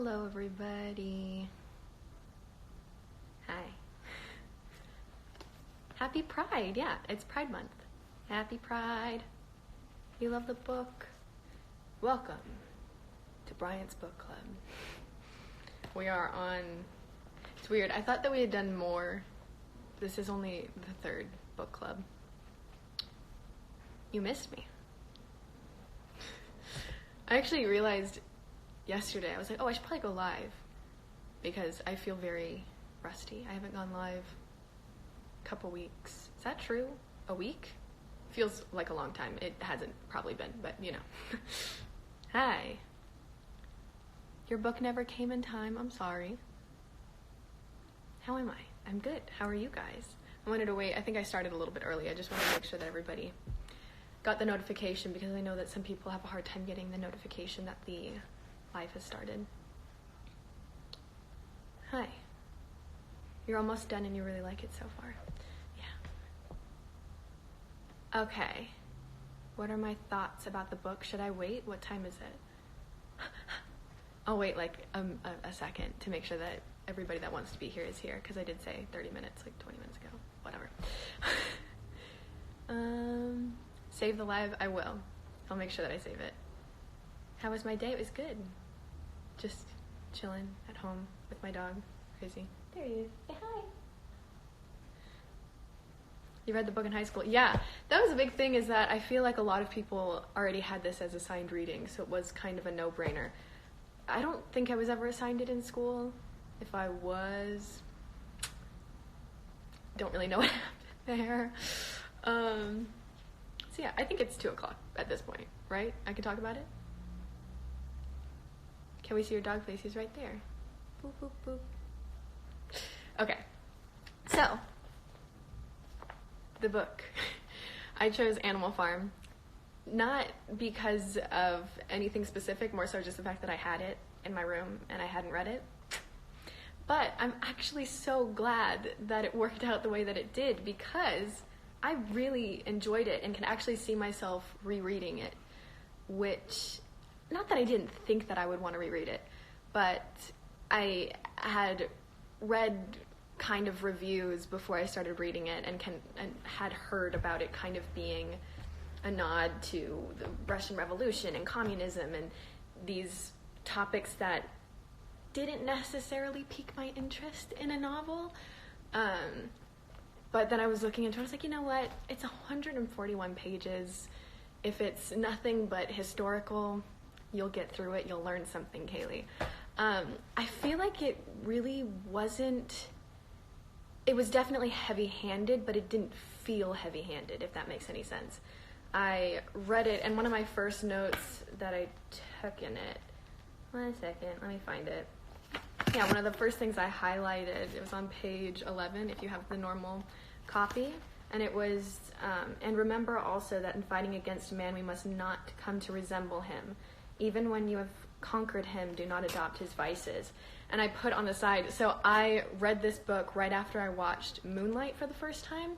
Hello, everybody. Hi. Happy Pride. Yeah, it's Pride Month. Happy Pride. You love the book? Welcome to Bryant's Book Club. We are on... It's weird. I thought that we had done more. This is only the third book club. You missed me. I actually realized yesterday, I was like, oh, I should probably go live because I feel very rusty. I haven't gone live a couple weeks. Is that true? A week? Feels like a long time. It hasn't probably been, but you know. Hi. Your book never came in time. I'm sorry. How am I? I'm good. How are you guys? I wanted to wait. I think I started a little bit early. I just wanted to make sure that everybody got the notification because I know that some people have a hard time getting the notification that the live has started. Hi. You're almost done and you really like it so far. Yeah. Okay. What are my thoughts about the book? Should I wait? What time is it? I'll wait like a second to make sure that everybody that wants to be here is here because I did say 30 minutes, like 20 minutes ago. Whatever. Save the live? I will. I'll make sure that I save it. How was my day? It was good. Just chilling at home with my dog. Crazy. There he is. Say hi. You read the book in high school? Yeah. That was a big thing is that I feel like a lot of people already had this as assigned reading, so it was kind of a no-brainer. I don't think I was ever assigned it in school. If I was, don't really know what happened there. So yeah, I think it's 2 o'clock at this point, right? I can talk about it? Can we see your dog, please? He's right there. Boop, boop, boop. Okay, so, the book. I chose Animal Farm, not because of anything specific, more so just the fact that I had it in my room and I hadn't read it. But I'm actually so glad that it worked out the way that it did because I really enjoyed it and can actually see myself rereading it, which, not that I didn't think that I would want to reread it, but I had read kind of reviews before I started reading it and had heard about it kind of being a nod to the Russian Revolution and communism and these topics that didn't necessarily pique my interest in a novel. But then I was looking into it, I was like, you know what? It's 141 pages. If it's nothing but historical, you'll get through it. You'll learn something, Kaylee. I feel like it really wasn't... It was definitely heavy-handed, but it didn't feel heavy-handed, if that makes any sense. I read it, and one of my first notes that I took in it... One second, let me find it. Yeah, one of the first things I highlighted, it was on page 11, if you have the normal copy, and it was, and remember also that in fighting against man, we must not come to resemble him. Even when you have conquered him, do not adopt his vices. And I put on the side, so I read this book right after I watched Moonlight for the first time,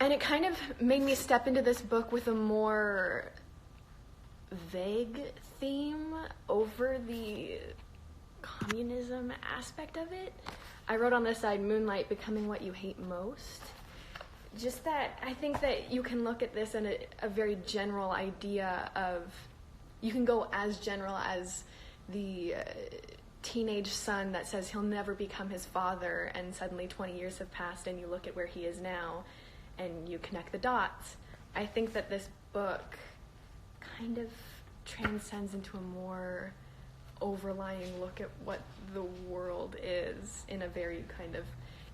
and it kind of made me step into this book with a more vague theme over the communism aspect of it. I wrote on this side, Moonlight, becoming what you hate most. Just that I think that you can look at this in a very general idea of, you can go as general as the teenage son that says he'll never become his father, and suddenly 20 years have passed and you look at where he is now and you connect the dots. I think that this book kind of transcends into a more overlying look at what the world is in a very kind of,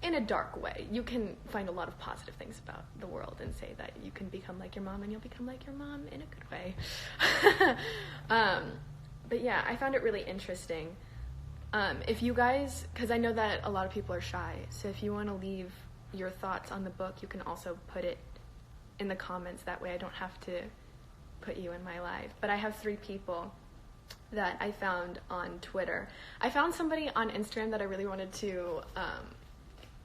in a dark way. You can find a lot of positive things about the world and say that you can become like your mom and you'll become like your mom in a good way. But yeah, I found it really interesting. If you guys, because I know that a lot of people are shy, so if you want to leave your thoughts on the book, you can also put it in the comments. That way I don't have to put you in my live. But I have 3 people that I found on Twitter. I found somebody on Instagram that I really wanted to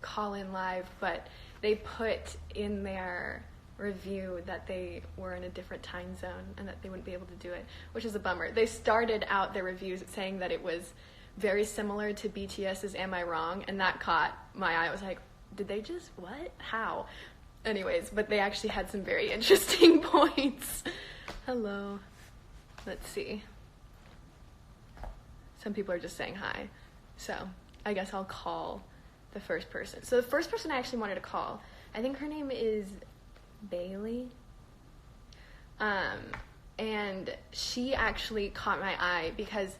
call in live, but they put in their review that they were in a different time zone and that they wouldn't be able to do it, which is a bummer. They started out their reviews saying that it was very similar to BTS's Am I Wrong, and that caught my eye. I was like, did they just, what? How? Anyways, but they actually had some very interesting points. Hello. Let's see. Some people are just saying hi. So I guess I'll call the first person. So the first person I actually wanted to call, I think her name is Bailey. And she actually caught my eye because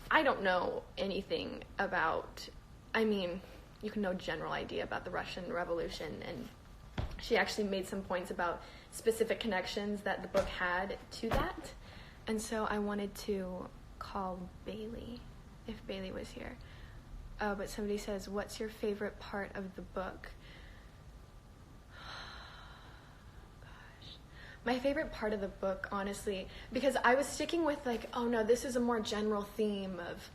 I don't know anything about, I mean, you can know general idea about the Russian Revolution, and she actually made some points about specific connections that the book had to that. And so I wanted to call Bailey, if Bailey was here. Oh, but somebody says, what's your favorite part of the book? Gosh. My favorite part of the book, honestly, because I was sticking with like, oh no, this is a more general theme of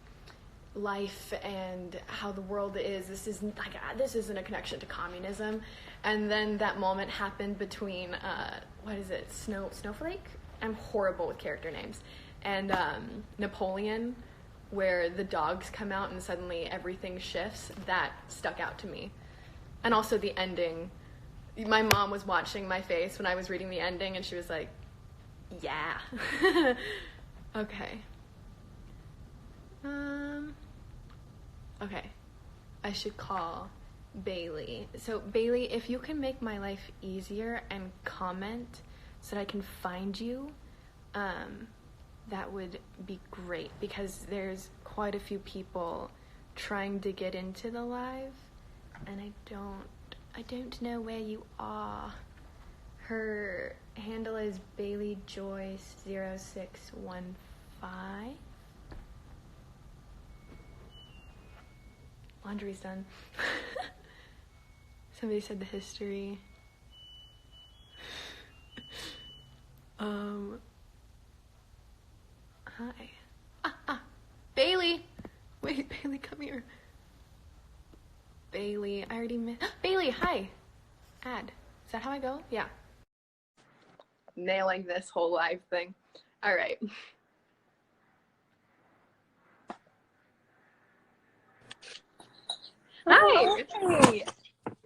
life and how the world is. This isn't a connection to communism. And then that moment happened between, what is it, Snowflake? I'm horrible with character names. And Napoleon, where the dogs come out and suddenly everything shifts. That stuck out to me. And also the ending. My mom was watching my face when I was reading the ending, and she was like, yeah. Okay. Okay. I should call Bailey. So Bailey, if you can make my life easier and comment so that I can find you, that would be great, because there's quite a few people trying to get into the live, and I don't know where you are. Her handle is Bailey Joyce 0615. Laundry's done. Somebody said the history. Hi. Bailey! Wait, Bailey, come here. Bailey, I already met. Bailey, hi! Add. Is that how I go? Yeah. Nailing this whole live thing. Alright. Hi! Hey.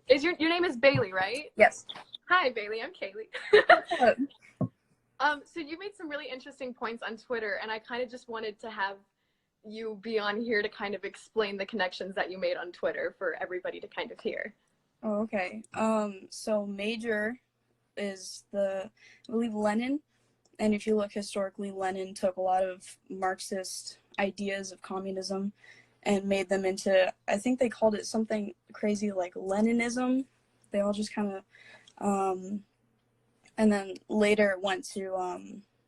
Is your name is Bailey, right? Yes. Hi, Bailey. I'm Kaylee. So you made some really interesting points on Twitter, and I kind of just wanted to have you be on here to kind of explain the connections that you made on Twitter for everybody to kind of hear. Oh, okay. So Major is I believe Lenin, and if you look historically, Lenin took a lot of Marxist ideas of communism and made them into, I think they called it something crazy like Leninism. They all just kind of, and then later went to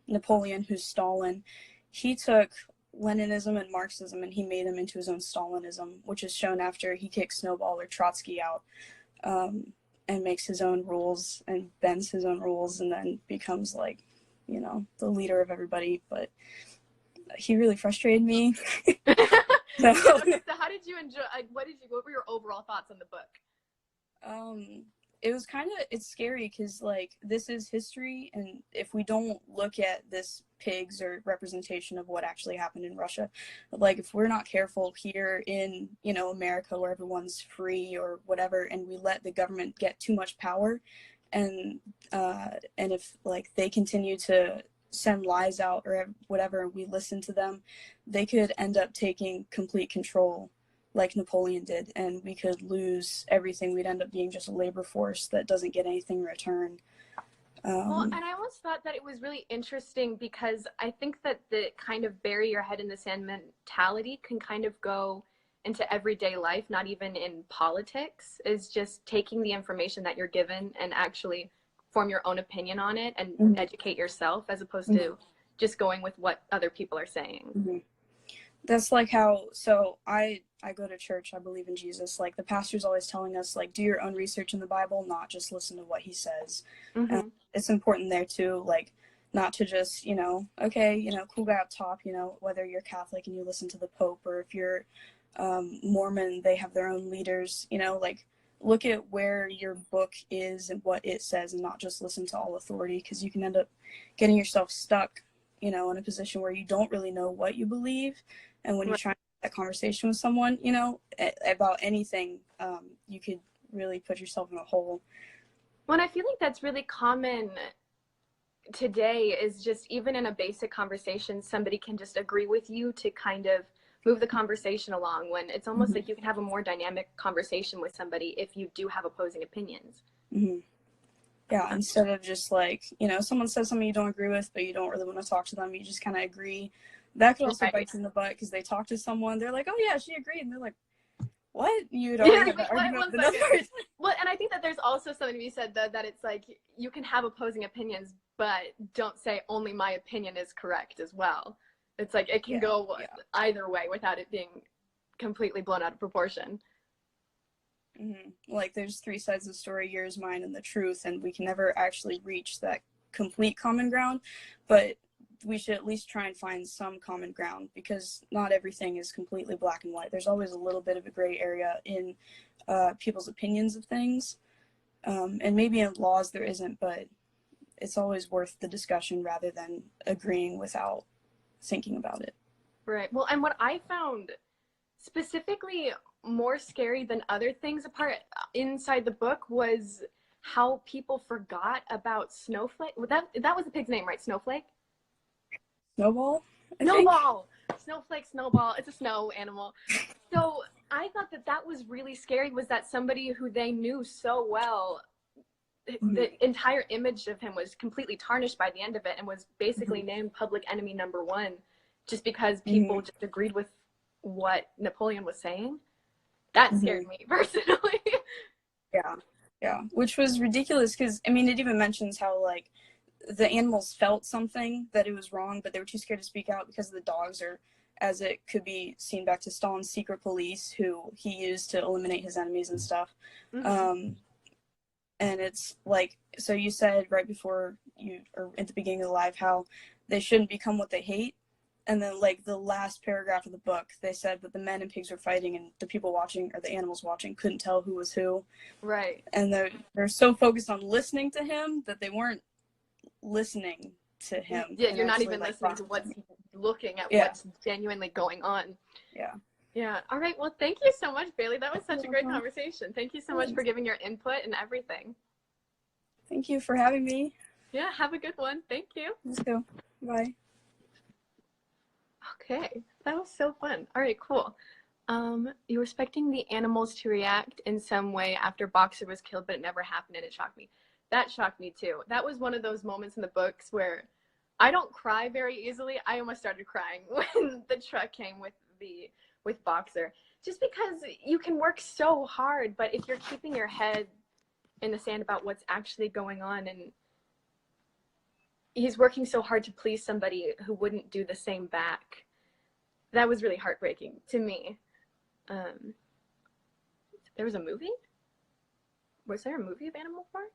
Napoleon, who's Stalin. He took Leninism and Marxism and he made them into his own Stalinism, which is shown after he kicks Snowball or Trotsky out, and makes his own rules and bends his own rules, and then becomes like, you know, the leader of everybody. But he really frustrated me. So how did you enjoy, what were your overall thoughts on the book? It was it's scary because like this is history, and if we don't look at this pigs or representation of what actually happened in Russia, like if we're not careful here in, you know, America where everyone's free or whatever, and we let the government get too much power, and if like they continue to send lies out or whatever, we listen to them, they could end up taking complete control like Napoleon did, and we could lose everything. We'd end up being just a labor force that doesn't get anything in return. Well, and I always thought that it was really interesting because I think that the kind of bury your head in the sand mentality can kind of go into everyday life, not even in politics, is just taking the information that you're given and actually form your own opinion on it and educate yourself, as opposed to just going with what other people are saying. That's like how, so I go to church, I believe in Jesus. Like the pastor's always telling us, like, do your own research in the Bible, not just listen to what he says. It's important there too, like not to just, you know, okay, you know, cool guy up top, you know, whether you're Catholic and you listen to the Pope, or if you're Mormon, they have their own leaders, you know, like look at where your book is and what it says, and not just listen to all authority, because you can end up getting yourself stuck, in a position where you don't really know what you believe. And when you try that conversation with someone, about anything, you could really put yourself in a hole. Well, I feel like that's really common today, is just even in a basic conversation, somebody can just agree with you to kind of move the conversation along, when it's almost like you can have a more dynamic conversation with somebody if you do have opposing opinions. Yeah, instead of just like, someone says something you don't agree with, but you don't really want to talk to them, you just kind of agree. That could also bite you in the butt, because they talk to someone, they're like, oh yeah, she agreed, and they're like, what? You'd already have an argument with another person. Well, and I think that there's also something to be said, though, that it's like, you can have opposing opinions, but don't say only my opinion is correct as well. It's like, it can go either way without it being completely blown out of proportion. Like, there's three sides of the story: yours, mine, and the truth, and we can never actually reach that complete common ground, but we should at least try and find some common ground, because not everything is completely black and white. There's always a little bit of a gray area in people's opinions of things, and maybe in laws there isn't, but it's always worth the discussion rather than agreeing without thinking about it. Right. Well, and what I found specifically more scary than other things apart inside the book was how people forgot about Snowflake. That was the pig's name, right? Snowflake? Snowball? Snowball! Snowflake, Snowball. It's a snow animal. So I thought that was really scary, was that somebody who they knew so well, the entire image of him was completely tarnished by the end of it, and was basically named public enemy number one, just because people just agreed with what Napoleon was saying. That scared me personally. Yeah, which was ridiculous, because it even mentions how, like, the animals felt something, that it was wrong, but they were too scared to speak out because of the dogs, or as it could be seen back to Stalin's secret police, who he used to eliminate his enemies and stuff. And it's like, so you said right before or at the beginning of the live, how they shouldn't become what they hate. And then, like, the last paragraph of the book, they said that the men and pigs were fighting, and the people watching, or the animals watching, couldn't tell who was who. Right. And they're so focused on listening to him that they weren't listening to him. Yeah, you're not even listening to what's looking at what's genuinely going on. Yeah. All right. Well, thank you so much, Bailey. That was such a great conversation. Thank you so much for giving your input and everything. Thank you for having me. Yeah, have a good one. Thank you. Let's go. Bye. Okay, that was so fun. All right, cool. You were expecting the animals to react in some way after Boxer was killed, but it never happened, and it shocked me. That shocked me too. That was one of those moments in the books where I don't cry very easily. I almost started crying when the truck came with Boxer, just because you can work so hard, but if you're keeping your head in the sand about what's actually going on, and he's working so hard to please somebody who wouldn't do the same back, that was really heartbreaking to me. There was a movie? Was there a movie of Animal Farm?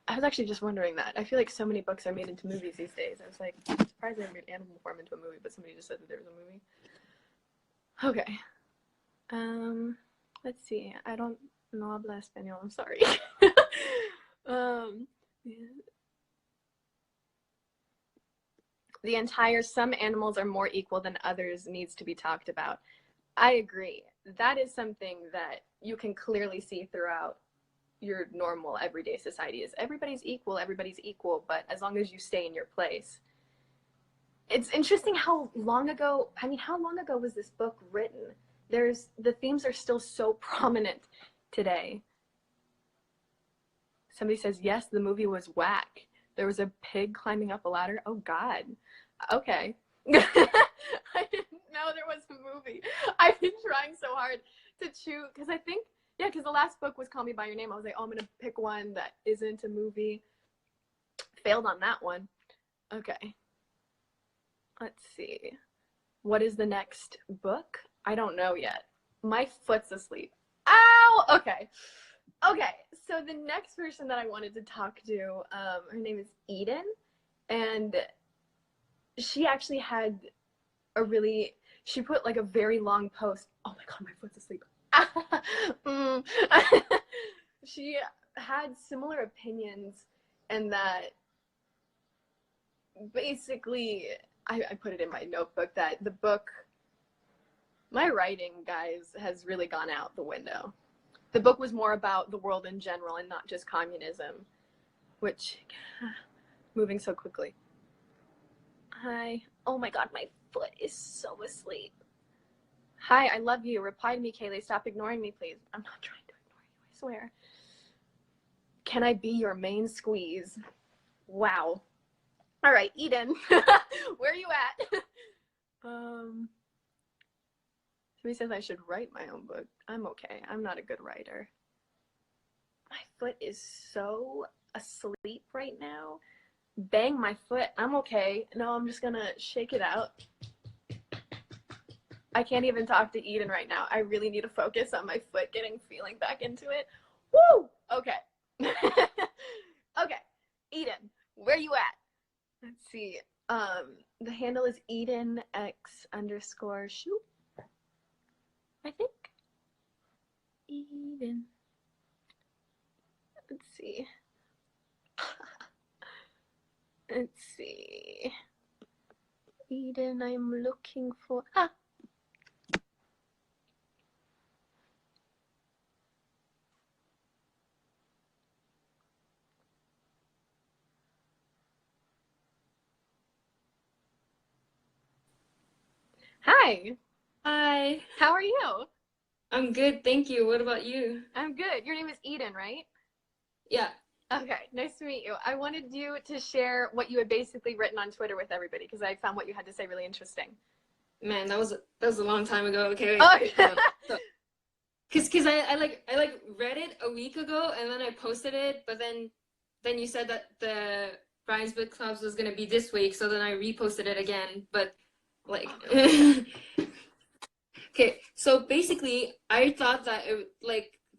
I was actually just wondering that. I feel like so many books are made into movies these days. I was like, I'm surprised they made Animal Farm into a movie, but somebody just said that there was a movie. Okay. Let's see. I don't know habla español. I'm sorry. The entire "some animals are more equal than others" needs to be talked about. I agree. That is something that you can clearly see throughout your normal everyday society, is everybody's equal, but as long as you stay in your place. It's interesting how long ago was this book written? The themes are still so prominent today. Somebody says, yes, the movie was whack. There was a pig climbing up a ladder. Oh, God. Okay. I didn't know there was a movie. I've been trying so hard to choose, because the last book was Call Me By Your Name. I was like, oh, I'm going to pick one that isn't a movie. Failed on that one. Okay. Let's see. What is the next book? I don't know yet. My foot's asleep. Ow! Okay. So the next person that I wanted to talk to, her name is Eden, and she actually had she put like a very long post. Oh my God, my foot's asleep. Mm. She had similar opinions, and that basically, I put it in my notebook that the book, my writing, guys, has really gone out the window. The book was more about the world in general and not just communism, which, moving so quickly. Hi. Oh my god, my foot is so asleep. Hi, I love you. Reply to me, Kaylee. Stop ignoring me, please. I'm not trying to ignore you, I swear. Can I be your main squeeze? Wow. All right, Eden. Where are you at? Somebody says I should write my own book. I'm okay. I'm not a good writer. My foot is so asleep right now. Bang my foot. I'm okay. No, I'm just gonna shake it out. I can't even talk to Eden right now. I really need to focus on my foot getting feeling back into it. Woo! Okay. Okay. Eden, where you at? Let's see. The handle is EdenX_shoot. I think. Eden. Let's see. Let's see. Eden, I'm looking for. Ah! Hi. Hi, How are you? I'm good, thank you. What about you? I'm good. Your name is Eden, right? Yeah. Okay, nice to meet you. I wanted you to share what you had basically written on Twitter with everybody because I found what you had to say really interesting. Man, that was a long time ago. Okay, Oh, wait. So, cause I read it a week ago and then I posted it, but then you said that the Brian's Book Clubs was gonna be this week, so then I reposted it again. But like, okay, so basically, I thought that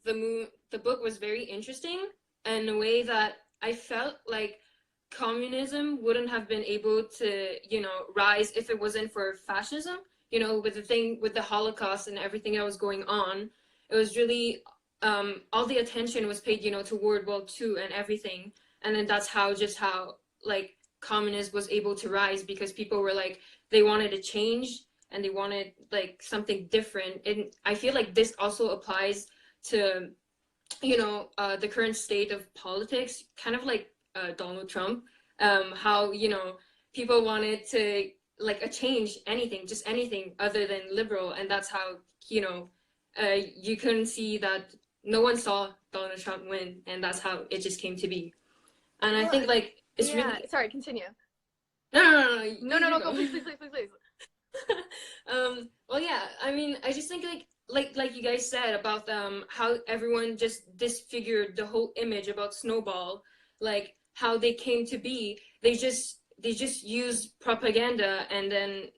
the book was very interesting in a way that I felt like communism wouldn't have been able to, rise if it wasn't for fascism. With the thing with the Holocaust and everything that was going on, it was really all the attention was paid, to World War II and everything, and then that's how like communism was able to rise because people were like they wanted to change and they wanted like something different. And I feel like this also applies to the current state of politics, kind of like Donald Trump, how people wanted to like a change, anything, just anything other than liberal, and that's how you couldn't see that no one saw Donald Trump win, and that's how it just came to be. And I think like it's yeah. really Sorry, continue. no, Go, please. well, yeah, I mean, I just think like you guys said about how everyone just disfigured the whole image about Snowball, like how they came to be. They just used propaganda, and then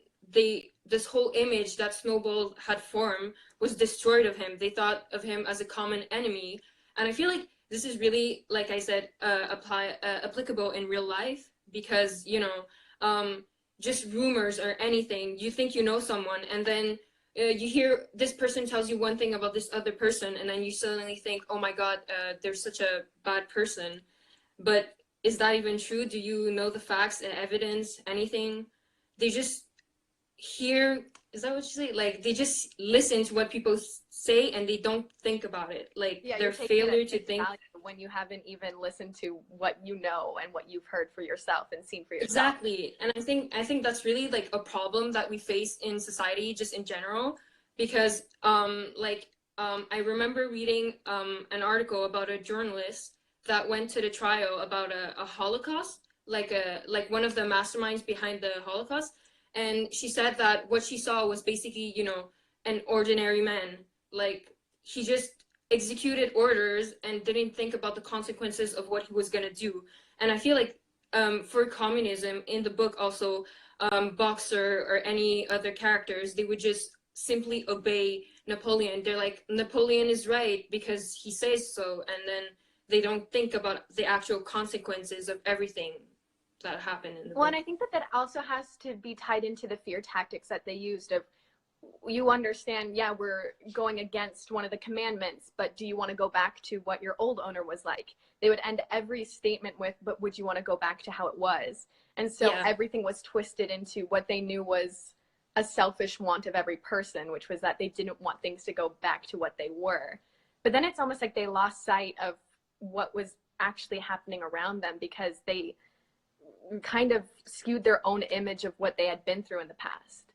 this whole image that Snowball had formed was destroyed of him. They thought of him as a common enemy, and I feel like this is really, like I said, applicable in real life because just rumors or anything. You think you know someone, and then you hear this person tells you one thing about this other person, and then you suddenly think, oh my god, they're such a bad person. But is that even true? Do you know the facts and evidence, anything? They just hear, is that what you say? Like they just listen to what people say and they don't think about it. Like Yeah, their you're taking failure it to at think. value when you haven't even listened to what you know and what you've heard for yourself and seen for yourself. Exactly. And I think that's really like a problem that we face in society just in general, because I remember reading an article about a journalist that went to the trial about a Holocaust, like one of the masterminds behind the Holocaust, and she said that what she saw was basically, an ordinary man. Like he just executed orders and didn't think about the consequences of what he was going to do. And I feel like for communism in the book also, Boxer or any other characters, they would just simply obey Napoleon. They're like, Napoleon is right because he says so, and then they don't think about the actual consequences of everything that happened in the Well, book. and I think that also has to be tied into the fear tactics that they used of you understand, yeah, we're going against one of the commandments, but do you want to go back to what your old owner was like? They would end every statement with, but would you want to go back to how it was? And so Yeah. everything was twisted into what they knew was a selfish want of every person, which was that they didn't want things to go back to what they were. But then it's almost like they lost sight of what was actually happening around them because they kind of skewed their own image of what they had been through in the past.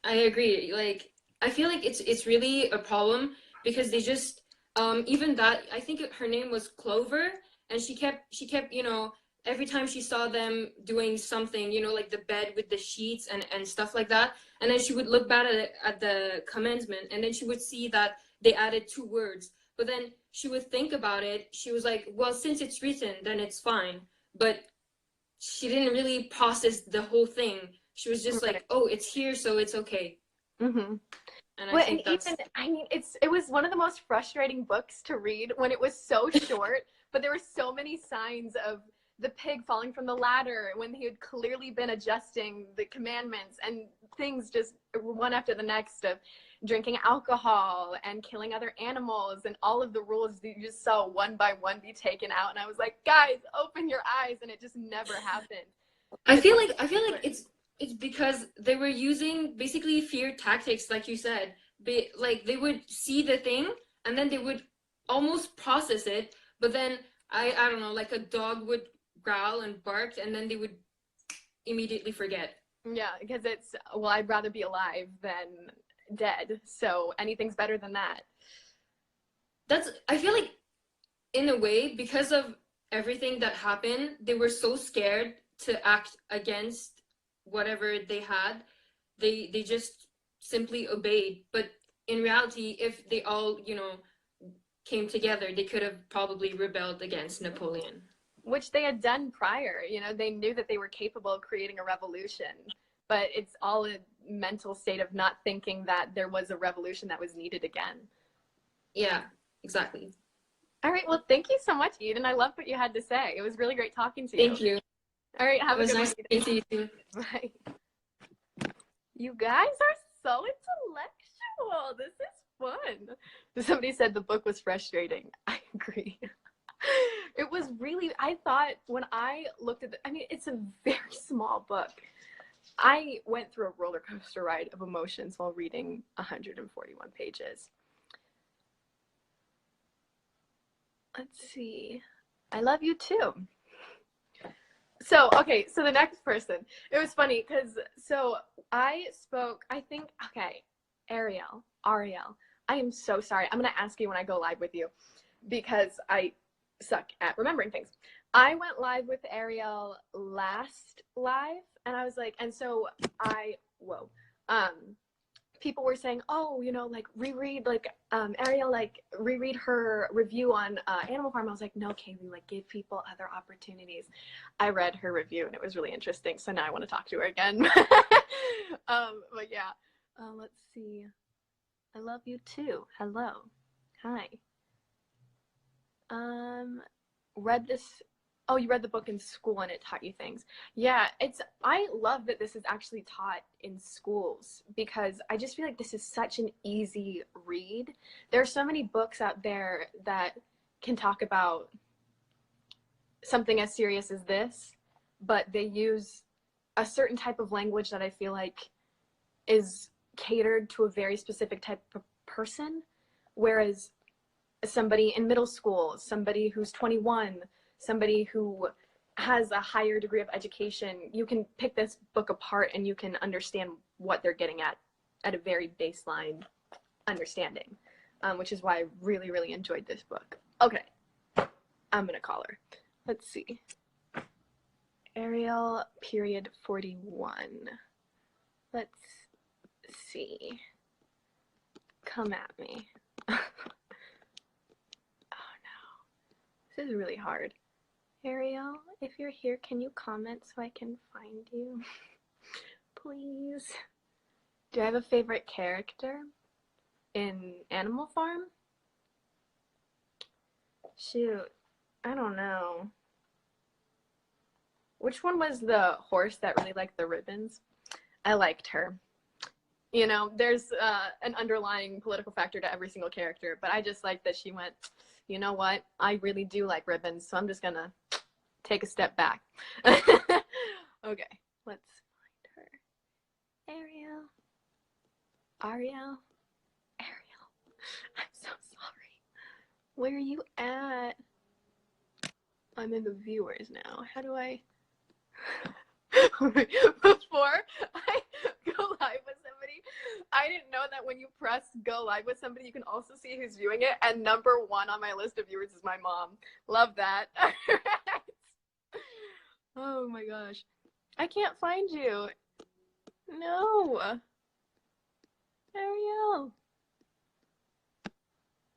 I agree. Like, I feel like it's really a problem because they just even that, I think her name was Clover, and she kept, every time she saw them doing something, like the bed with the sheets and stuff like that, and then she would look back at the commencement, and then she would see that they added 2 words, but then she would think about it. She was like, well, since it's written, then it's fine. But she didn't really process the whole thing. She was just Right. like, oh, it's here, so it's okay. Mm-hmm. And I Well, think and that's, even, I mean, it was one of the most frustrating books to read when it was so short, but there were so many signs of the pig falling from the ladder when he had clearly been adjusting the commandments, and things just one after the next of drinking alcohol and killing other animals, and all of the rules that you just saw one by one be taken out. And I was like, guys, open your eyes, and it just never happened. I feel like it's because they were using basically fear tactics, like you said. Like they would see the thing and then they would almost process it, but then I don't know, like a dog would growl and bark, and then they would immediately forget. Yeah, because it's, well, I'd rather be alive than dead, so anything's better than that. That's, I feel like, in a way, because of everything that happened, they were so scared to act against whatever they had. They just simply obeyed. But in reality, if they all, came together, they could have probably rebelled against Napoleon. Which they had done prior. They knew that they were capable of creating a revolution, but it's all a mental state of not thinking that there was a revolution that was needed again. Yeah, exactly. All right, well, thank you so much, Eden. I loved what you had to say. It was really great talking to you. Thank you. All right, have It a was good nice one, speaking Eden. to you too. Bye. You guys are so intellectual. This is fun. Somebody said the book was frustrating. I agree. It was really, I thought when I looked at I mean, it's a very small book. I went through a roller coaster ride of emotions while reading 141 pages. Let's see. I love you too. So, okay, so the next person, it was funny because, so I spoke, I think, okay, Ariel, I am so sorry. I'm going to ask you when I go live with you because I suck at remembering things. I went live with Ariel last live, and I was like, and so people were saying, oh, like reread, like Ariel, like reread her review on Animal Farm. I was like, no, Kaylee, like give people other opportunities. I read her review and it was really interesting. So now I want to talk to her again. But yeah, let's see. I love you too. Hello. Hi. Read this. Oh, you read the book in school and it taught you things. Yeah, I love that this is actually taught in schools because I just feel like this is such an easy read. There are so many books out there that can talk about something as serious as this, but they use a certain type of language that I feel like is catered to a very specific type of person, whereas somebody in middle school, somebody who's 21, somebody who has a higher degree of education, you can pick this book apart and you can understand what they're getting at a very baseline understanding, which is why I really, really enjoyed this book. Okay, I'm gonna call her. Let's see. Ariel, period 41. Let's see. Come at me. Oh no, this is really hard. Ariel, if you're here, can you comment so I can find you? Please. Do I have a favorite character in Animal Farm? Shoot, I don't know. Which one was the horse that really liked the ribbons? I liked her. You know, there's an underlying political factor to every single character, but I just like that she went, you know what? I really do like ribbons, so I'm just gonna take a step back. Okay, let's find her. Ariel. Ariel. Ariel. I'm so sorry. Where are you at? I'm in the viewers now. How do I... Before I go live with somebody, I didn't know that when you press go live with somebody, you can also see who's viewing it. And number 1 on my list of viewers is my mom. Love that. Oh my gosh. I can't find you. No. Ariel.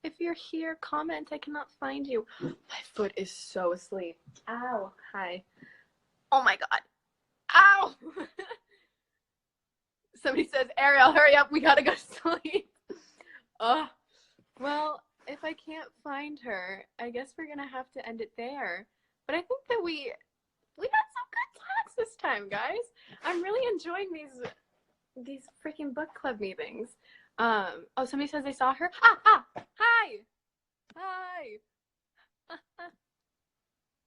If you're here, comment. I cannot find you. My foot is so asleep. Ow. Hi. Oh my god. Ow! Somebody says, Ariel, hurry up, we gotta go to sleep. Oh, well, if I can't find her, I guess we're gonna have to end it there. But I think that we had some good talks this time, guys. I'm really enjoying these freaking book club meetings. Oh, somebody says they saw her. Hi! Hi!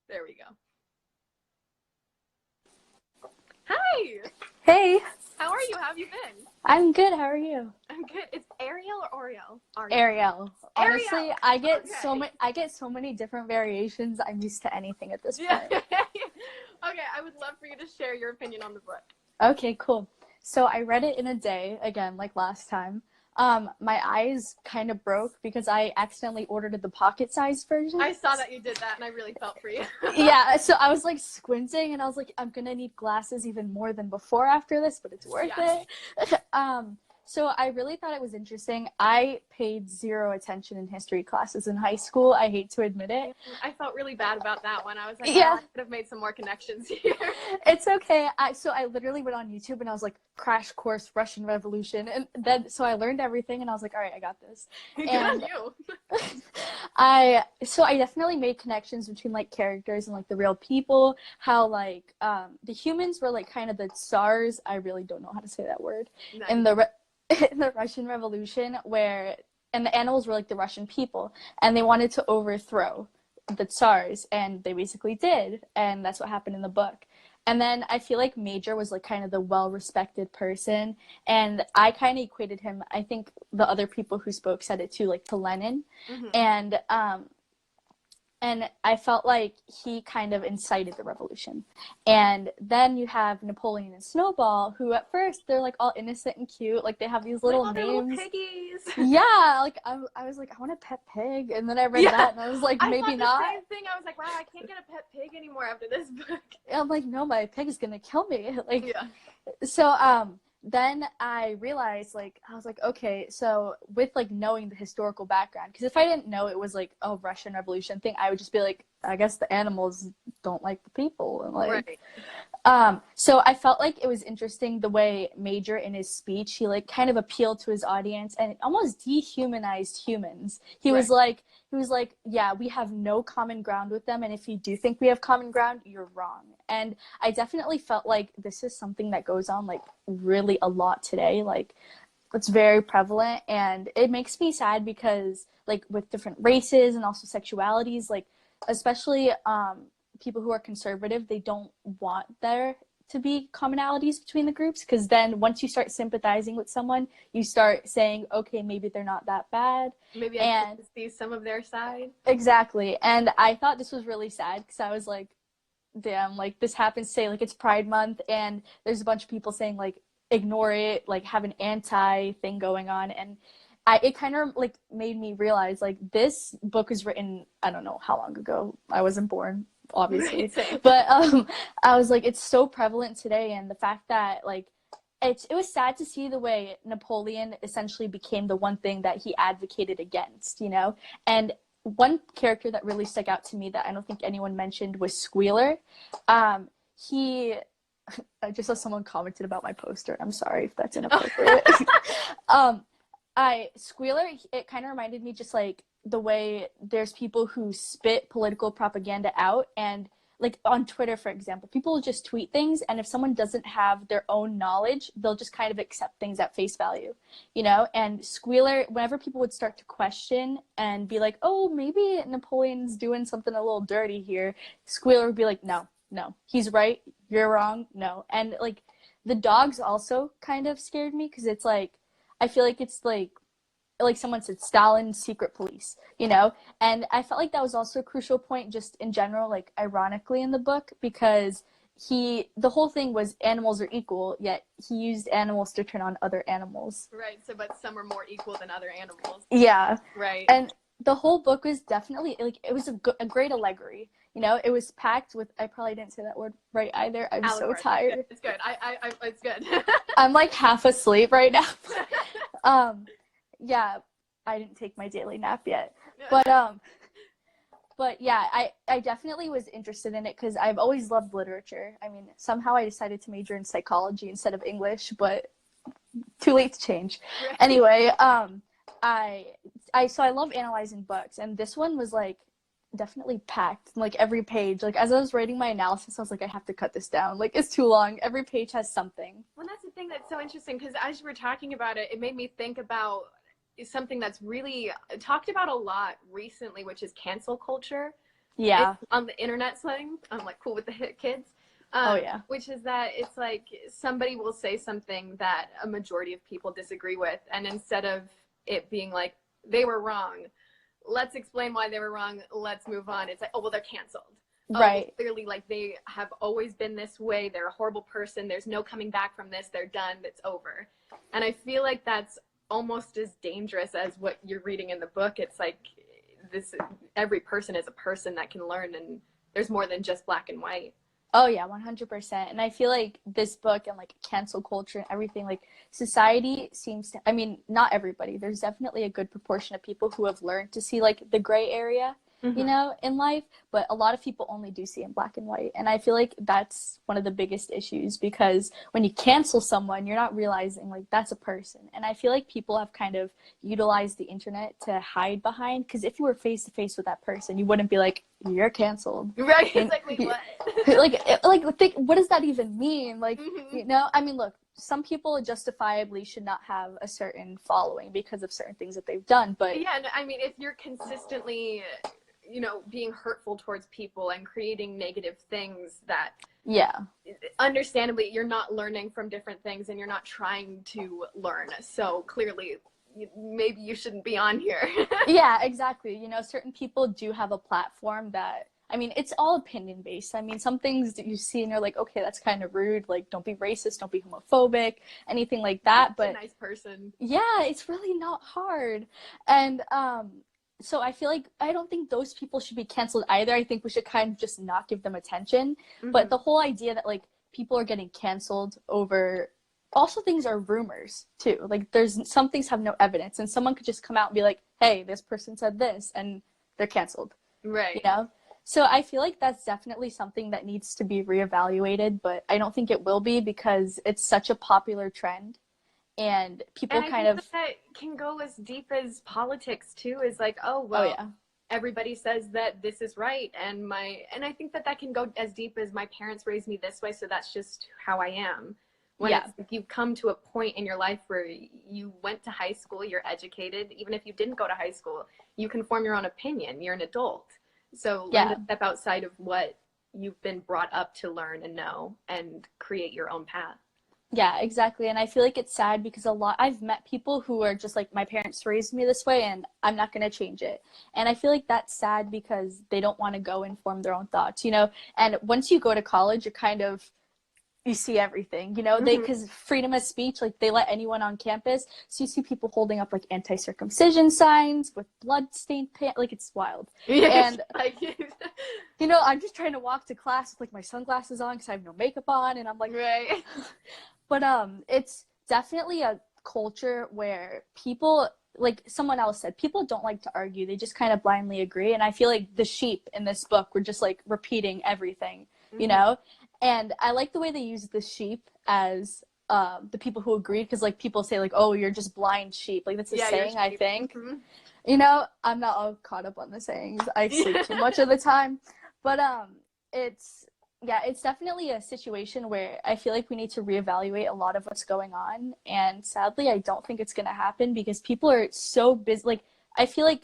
There we go. Hi! Hey, How are you? How have you been? I'm good. How are you? I'm good. It's Ariel or Ariel? Ariel. Honestly, Ariel! I get Okay. I get so many different variations. I'm used to anything at this Yeah. point. Okay, I would love for you to share your opinion on the book. Okay, cool. So I read it in a day, again, like last time. My eyes kind of broke because I accidentally ordered the pocket-sized version. I saw that you did that, and I really felt for you. Yeah, so I was like squinting, and I was like, I'm gonna need glasses even more than before after this, but it's worth Yes. it. So I really thought it was interesting. I paid zero attention in history classes in high school. I hate to admit it. I felt really bad about that one. I was like, Yeah. oh, I could have made some more connections here. It's okay. So I literally went on YouTube and I was like, crash course Russian Revolution, and then so I learned everything and I was like, all right, I got this. Good And on you. I definitely made connections between like characters and like the real people. How like the humans were like kind of the tsars. I really don't know how to say that word. Nice. In the in the Russian Revolution, and the animals were like the Russian people, and they wanted to overthrow the tsars, and they basically did, and that's what happened in the book. And then I feel like Major was like kind of the well-respected person, and I kind of equated him. I think the other people who spoke said it too, like to Lenin, Mm-hmm. and I felt like he kind of incited the revolution. And then you have Napoleon and Snowball, who at first they're like all innocent and cute, like they have these little Like, names. little piggies. Yeah, like I was like, I want a pet pig, and then I read that and I was like, I maybe thought the not. same thing. I was like, wow, I can't get a pet pig anymore after this book. I'm like, no, my pig is gonna kill me. Like, Yeah. so then I realized, like, I was like, okay, so with like knowing the historical background, because if I didn't know it was like a Russian Revolution thing, I would just be like, I guess the animals don't like the people, and like, Right. so I felt like it was interesting the way Major in his speech, he like kind of appealed to his audience and almost dehumanized humans. He was like, yeah, we have no common ground with them, and if you do think we have common ground, you're wrong. And I definitely felt like this is something that goes on like really a lot today. Like, it's very prevalent, and it makes me sad because like with different races and also sexualities, like especially people who are conservative, they don't want there to be commonalities between the groups, because then once you start sympathizing with someone, you start saying, okay, maybe they're not that bad. Maybe I could see some of their side. Exactly. And I thought this was really sad because I was like, damn, like this happens, say like it's Pride Month and there's a bunch of people saying like ignore it, like have an anti thing going on. And it kind of like made me realize like this book was written, I don't know how long ago. I wasn't born, obviously. Right. But I was like, it's so prevalent today, and the fact that like it was sad to see the way Napoleon essentially became the one thing that he advocated against, you know? And one character that really stuck out to me that I don't think anyone mentioned was Squealer. He I just saw someone commented about my poster. I'm sorry if that's inappropriate. Squealer, it kind of reminded me just like the way there's people who spit political propaganda out, and like on Twitter, for example, people will just tweet things, and if someone doesn't have their own knowledge, they'll just kind of accept things at face value, you know? And Squealer, whenever people would start to question and be like, oh, maybe Napoleon's doing something a little dirty here, Squealer would be like, no, he's right, you're wrong, no. And like the dogs also kind of scared me, because it's like, I feel like it's like someone said, Stalin's secret police, you know? And I felt like that was also a crucial point just in general, like ironically in the book, because the whole thing was animals are equal, yet he used animals to turn on other animals. Right, so but some are more equal than other animals. Yeah. Right. And the whole book was definitely, like, it was a great allegory, you know? It was packed with, I probably didn't say that word right either. I'm Allegory. so tired. It's good. It's good. I'm like half asleep right now. Yeah, I didn't take my daily nap yet, but yeah, I definitely was interested in it because I've always loved literature. I mean, somehow I decided to major in psychology instead of English, but too late to change. Right. Anyway, so I love analyzing books, and this one was like definitely packed, like every page. Like as I was writing my analysis, I was like, I have to cut this down. Like it's too long. Every page has something. Well, that's the thing that's so interesting, because as you were talking about it, it made me think about something that's really talked about a lot recently, which is cancel culture. Yeah. It's on the internet slang. I'm like cool with the hit kids. Oh yeah. Which is that it's like somebody will say something that a majority of people disagree with, and instead of it being like they were wrong, let's explain why they were wrong, let's move on. It's like, oh well, they're canceled. Right. Well, clearly, like they have always been this way. They're a horrible person. There's no coming back from this. They're done. It's over. And I feel like that's almost as dangerous as what you're reading in the book. It's like every person is a person that can learn, and there's more than just black and white. Oh yeah, 100%. And I feel like this book and like cancel culture and everything, like society seems to, I mean, not everybody, there's definitely a good proportion of people who have learned to see like the gray area, you know, in life, but a lot of people only do see in black and white. And I feel like that's one of the biggest issues, because when you cancel someone, you're not realizing like that's a person. And I feel like people have kind of utilized the internet to hide behind, because if you were face to face with that person, you wouldn't be like, you're canceled. Right. It's like, wait, what? like think, what does that even mean? Like, you know, I mean, look, some people justifiably should not have a certain following because of certain things that they've done. But yeah, and I mean, if you're consistently, you know, being hurtful towards people and creating negative things, that understandably you're not learning from different things and you're not trying to learn. So clearly maybe you shouldn't be on here. Yeah, exactly. You know, certain people do have a platform that, I mean, it's all opinion based. I mean, some things that you see and you're like, okay, that's kind of rude. Like, don't be racist, don't be homophobic, anything like that. But a nice person. Yeah, it's really not hard. And so I feel like I don't think those people should be canceled either. I think we should kind of just not give them attention. But the whole idea that like people are getting canceled over, also things are rumors too. Like some things have no evidence, and someone could just come out and be like, hey, this person said this, and they're canceled. Right. You know? So I feel like that's definitely something that needs to be reevaluated, but I don't think it will be, because it's such a popular trend. And people that can go as deep as politics too, is like, oh, well, everybody says that this is right. And I think that can go as deep as my parents raised me this way, so that's just how I am. When you've come to a point in your life where you went to high school, you're educated, even if you didn't go to high school, you can form your own opinion. You're an adult. So learn to step outside of what you've been brought up to learn and know, and create your own path. Yeah, exactly. And I feel like it's sad, because I've met people who are just like, my parents raised me this way and I'm not going to change it. And I feel like that's sad, because they don't want to go and form their own thoughts, you know? And once you go to college, you see everything, you know, because freedom of speech, like they let anyone on campus. So you see people holding up like anti-circumcision signs with blood-stained pants, like it's wild. Yes, and you know, I'm just trying to walk to class with like my sunglasses on because I have no makeup on, and I'm like, right. But it's definitely a culture where people, like someone else said, people don't like to argue. They just kind of blindly agree. And I feel like the sheep in this book were just like repeating everything, you know? And I like the way they use the sheep as the people who agreed, because like people say like, oh, you're just blind sheep. Like that's a saying, I think. You know, I'm not all caught up on the sayings. I sleep too much of the time. But it's yeah, it's definitely a situation where I feel like we need to reevaluate a lot of what's going on. And sadly, I don't think it's going to happen because people are so busy. Like, I feel like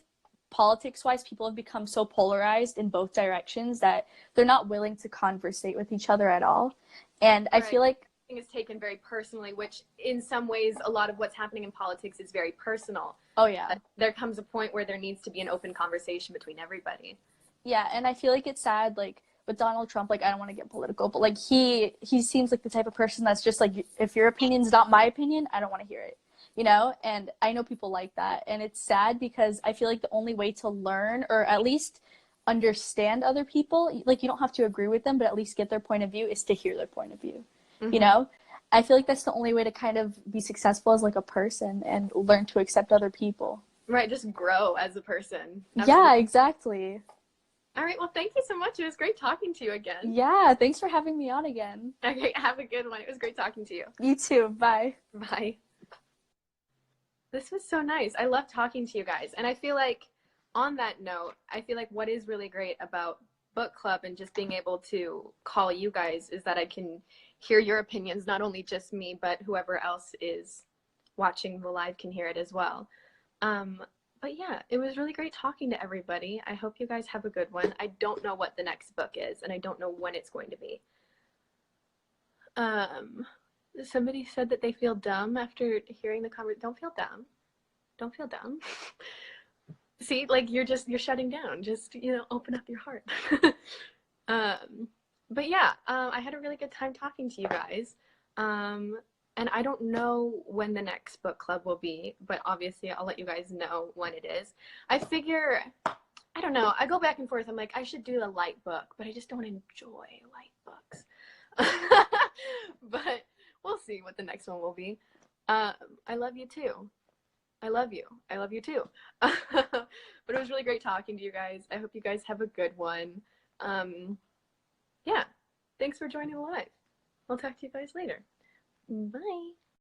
politics wise, people have become so polarized in both directions that they're not willing to conversate with each other at all. And I feel like is taken very personally, which in some ways, a lot of what's happening in politics is very personal. oh yeah, There comes a point where there needs to be an open conversation between everybody. yeah, and I feel like it's sad, like with Donald Trump, like I don't want to get political, but like he seems like the type of person that's just like, if your opinion's not my opinion, I don't want to hear it, you know? And I know people like that, and it's sad because I feel like the only way to learn or at least understand other people, like you don't have to agree with them, but at least get their point of view, is to hear their point of view. You know? I feel like that's the only way to kind of be successful as like a person and learn to accept other people. Right, just grow as a person. Yeah, Absolutely. exactly. All right, well, thank you so much. It was great talking to you again. Yeah, thanks for having me on again. Okay, have a good one. It was great talking to you. You too. Bye. Bye. This was so nice. I love talking to you guys. And I feel like on that note, I feel like what is really great about book club and just being able to call you guys is that I can hear your opinions, not only just me, but whoever else is watching the live can hear it as well. But yeah, it was really great talking to everybody. I hope you guys have a good one. I don't know what the next book is, and I don't know when it's going to be. Somebody said that they feel dumb after hearing the conversation. Don't feel dumb. Don't feel dumb. See, like you're shutting down. Just, open up your heart. But yeah, I had a really good time talking to you guys. And I don't know when the next book club will be, but obviously I'll let you guys know when it is. I figure, I don't know, I go back and forth. I'm like, I should do a light book, but I just don't enjoy light books. But we'll see what the next one will be. I love you too. I love you. I love you too. But it was really great talking to you guys. I hope you guys have a good one. Yeah. Thanks for joining the live. I'll talk to you guys later. Bye.